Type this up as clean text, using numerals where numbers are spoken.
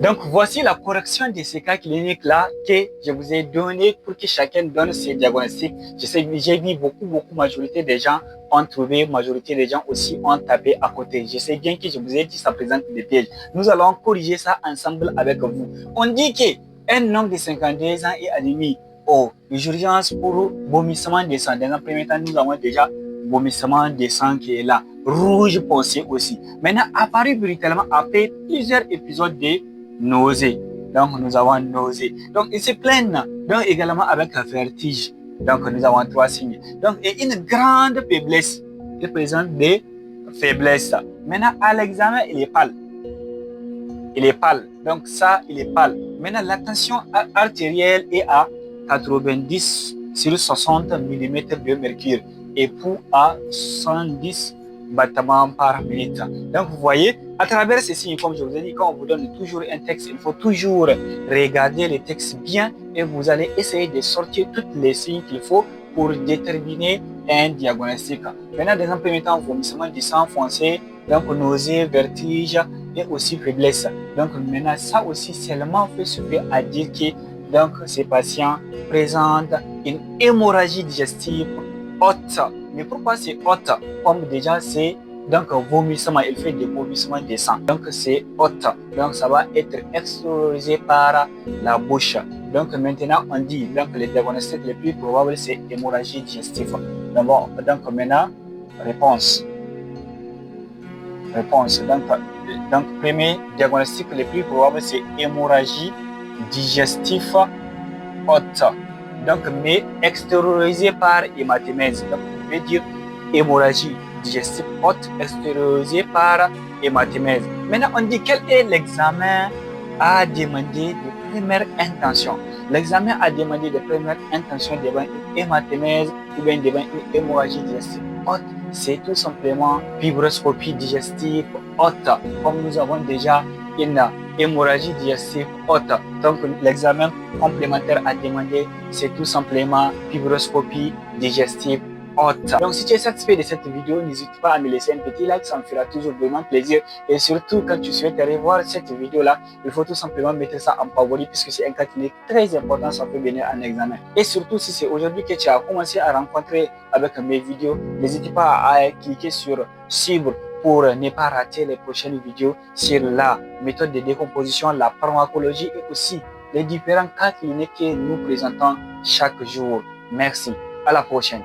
Donc, voici la correction de ces cas cliniques-là que je vous ai donné pour que chacun donne ses diagnostics. J'ai vu beaucoup, majorité des gens ont trouvé, majorité des gens aussi ont tapé à côté. Je sais bien que je vous ai dit ça présente des pièges. Nous allons corriger ça ensemble avec vous. On dit que un homme de 52 ans est admis aux urgences pour vomissement de sang. Dans un premier temps, nous avons déjà vomissement de sang qui est là. Rouge foncé aussi. Maintenant, apparu brutalement après plusieurs épisodes de nausées. Donc, nous avons nausées. Donc, ils se plaignent. Donc, également avec la vertige. Donc, nous avons trois signes. Donc, et une grande faiblesse. Il présente des faiblesses. Maintenant, à l'examen, il est pâle. Il est pâle. Donc, ça, il est pâle. Maintenant, la tension artérielle est à 90 sur 60 mm de mercure et pouls à 110 battements par minute. Donc, vous voyez, à travers ces signes, comme je vous ai dit, quand on vous donne toujours un texte, il faut toujours regarder le texte bien et vous allez essayer de sortir tous les signes qu'il faut pour déterminer un diagnostic. Maintenant, dans un premier temps, vomissement du sang foncé, donc nausée, vertige et aussi faiblesse. Donc, maintenant, ça aussi seulement fait suffire à dire que donc, ces patients présentent une hémorragie digestive haute. Mais pourquoi c'est haute? Comme déjà c'est donc vomissement, il fait des vomissements de sang. Donc c'est haute. Donc ça va être extériorisé par la bouche. Donc maintenant on dit donc le diagnostic le plus probable c'est hémorragie digestive. Donc maintenant réponse. Donc premier diagnostic le plus probable c'est hémorragie digestive haute. Donc, mais extériorisé par hématémèse. Donc, vous pouvez dire hémorragie digestive haute extériorisée par hématémèse. Maintenant, on dit quel est l'examen à demander de première intention. L'examen à demander de première intention devant une hématémèse ou bien devant une hémorragie digestive haute, c'est tout simplement fibroscopie digestive haute, comme nous avons déjà une hémorragie digestive haute. Donc, l'examen complémentaire à demander, c'est tout simplement fibroscopie digestive haute. Donc, si tu es satisfait de cette vidéo, n'hésite pas à me laisser un petit like, ça me fera toujours vraiment plaisir. Et surtout, quand tu souhaites revoir cette vidéo-là, il faut tout simplement mettre ça en favori puisque c'est un cas clinique très important, ça peut venir en examen. Et surtout, si c'est aujourd'hui que tu as commencé à rencontrer avec mes vidéos, n'hésite pas à cliquer sur suivre pour ne pas rater les prochaines vidéos sur la méthode de décomposition, la pharmacologie et aussi les différents cas cliniques que nous présentons chaque jour. Merci. À la prochaine.